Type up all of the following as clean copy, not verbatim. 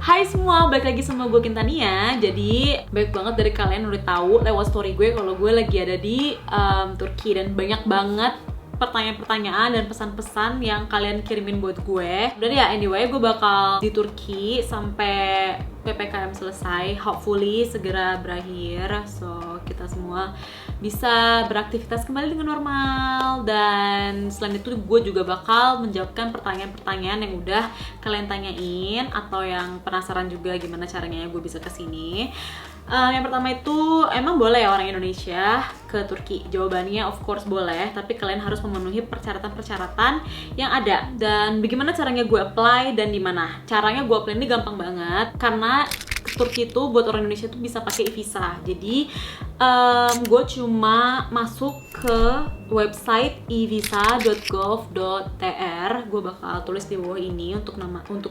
Hai semua, balik lagi sama gue Kintania. Jadi baik banget dari kalian udah tahu lewat story gue kalau gue lagi ada di Turki. Dan banyak banget pertanyaan-pertanyaan dan pesan-pesan yang kalian kirimin buat gue. Udah ya, anyway, gue bakal di Turki sampai PPKM selesai, hopefully segera berakhir. So, kita semua bisa beraktivitas kembali dengan normal. Dan selain itu gue juga bakal menjawabkan pertanyaan-pertanyaan yang udah kalian tanyain atau yang penasaran juga gimana caranya gue bisa kesini. Yang pertama itu, emang boleh ya orang Indonesia ke Turki? Jawabannya of course boleh, tapi kalian harus memenuhi persyaratan-persyaratan yang ada. Dan bagaimana caranya gue apply dan di mana? Caranya gue apply ini gampang banget, karena ke Turki itu buat orang Indonesia tuh bisa pakai e-visa. Jadi gue cuma masuk ke website evisa.gov.tr. Gue bakal tulis di bawah ini untuk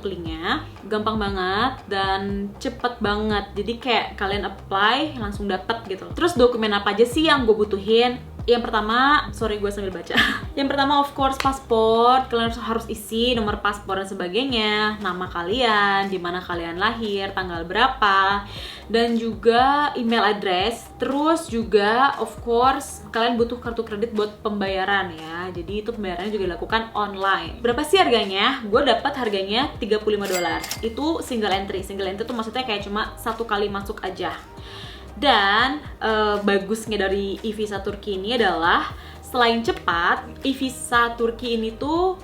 linknya. Gampang banget dan cepet banget. Jadi kayak kalian apply langsung dapet gitu. Terus dokumen apa aja sih yang gue butuhin? Yang pertama, sorry gue sambil baca. Yang pertama of course paspor. Kalian harus isi nomor paspor dan sebagainya, nama kalian, di mana kalian lahir, tanggal berapa, dan juga email address. Terus juga of course kalian butuh kartu kredit buat pembayaran ya. Jadi itu pembayarannya juga dilakukan online. Berapa sih harganya? Gue dapat harganya $35. Itu single entry. Single entry itu maksudnya kayak cuma satu kali masuk aja. Dan bagusnya dari e-visa Turki ini adalah selain cepat, e-visa Turki ini tuh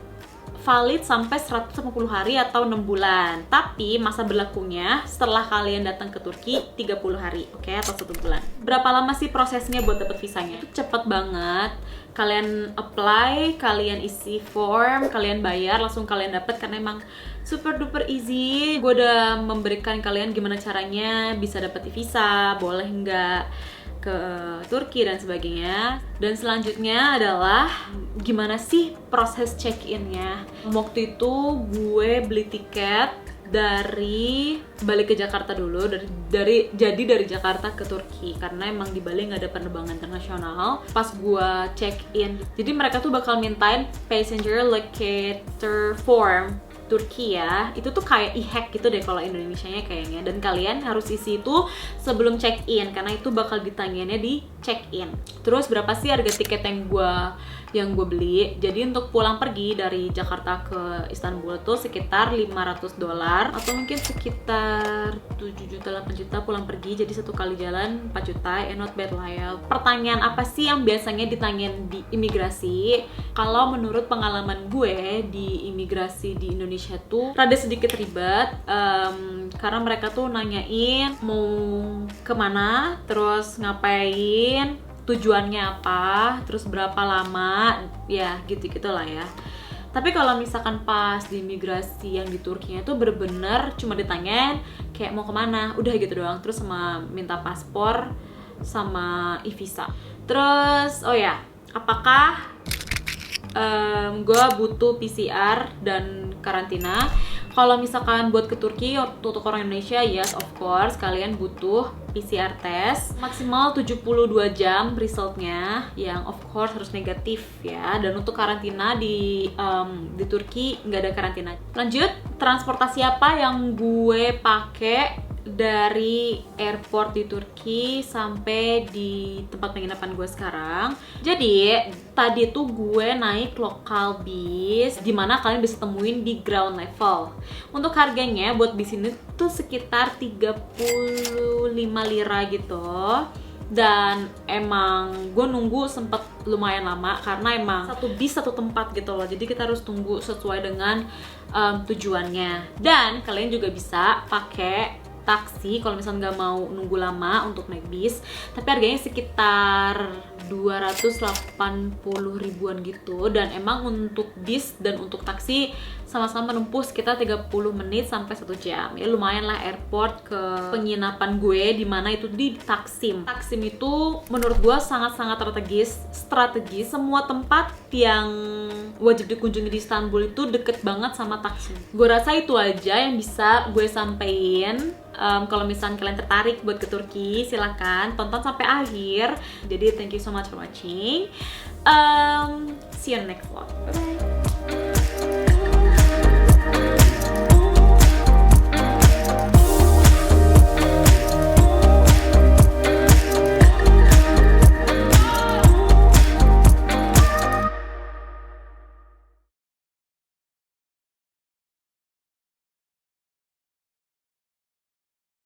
valid sampai 150 hari atau 6 bulan. Tapi masa berlakunya setelah kalian datang ke Turki 30 hari, oke, atau 1 bulan. Berapa lama sih prosesnya buat dapet visanya? Itu cepet banget. Kalian apply, kalian isi form, kalian bayar, langsung kalian dapet karena emang super duper easy. Gue udah memberikan kalian gimana caranya bisa dapet visa, boleh nggak ke Turki dan sebagainya. Dan selanjutnya adalah gimana sih proses check-in-nya. Waktu itu gue beli tiket dari balik ke Jakarta dulu, dari Jakarta ke Turki karena emang di Bali nggak ada penerbangan internasional. Pas gue check in, jadi mereka tuh bakal mintain passenger locator form Turki ya. Itu tuh kayak e-hack gitu deh kalau Indonesianya kayaknya. Dan kalian harus isi itu sebelum check in karena itu bakal ditanyainnya di check in. Terus berapa sih harga tiket yang gue beli? Jadi untuk pulang pergi dari Jakarta ke Istanbul tuh sekitar $500 atau mungkin sekitar 7 juta 8 juta pulang pergi. Jadi satu kali jalan 4 juta, not bad lah ya. Pertanyaan apa sih yang biasanya ditanyain di imigrasi? Kalau menurut pengalaman gue di imigrasi di Indonesia tuh rada sedikit ribet, karena mereka tuh nanyain mau kemana, terus ngapain, tujuannya apa, terus berapa lama, ya gitu-gitu lah ya. Tapi kalau misalkan pas di imigrasi yang di Turkinya itu bener-bener cuma ditanyain kayak mau kemana, udah gitu doang. Terus sama minta paspor sama e-visa. Terus oh ya, apakah gue butuh PCR dan karantina? Kalau misalkan buat ke Turki untuk orang Indonesia, yes of course kalian butuh PCR test maksimal 72 jam resultnya, yang of course harus negatif ya. Dan untuk karantina di Turki nggak ada karantina. Lanjut, transportasi apa yang gue pakai dari airport di Turki sampai di tempat penginapan gue sekarang. Jadi tadi tuh gue naik local bis, dimana kalian bisa temuin di ground level. Untuk harganya buat bis ini tuh sekitar 35 lira gitu. Dan emang gue nunggu sempet lumayan lama karena emang satu bis satu tempat gitu loh. Jadi kita harus tunggu sesuai dengan tujuannya. Dan kalian juga bisa pakai taksi kalau misalnya nggak mau nunggu lama untuk naik bis, tapi harganya sekitar 280 ribuan gitu. Dan emang untuk bis dan untuk taksi sama-sama menempuh sekitar 30 menit sampai 1 jam ya. Lumayan lah airport ke penginapan gue, dimana itu di Taksim. Taksim itu menurut gue sangat-sangat strategis. Semua tempat yang wajib dikunjungi di Istanbul itu deket banget sama Taksim. Gue rasa itu aja yang bisa gue sampein. Kalau misalnya kalian tertarik buat ke Turki, silahkan tonton sampai akhir. Jadi thank you so much for watching. See you in the next vlog. Bye.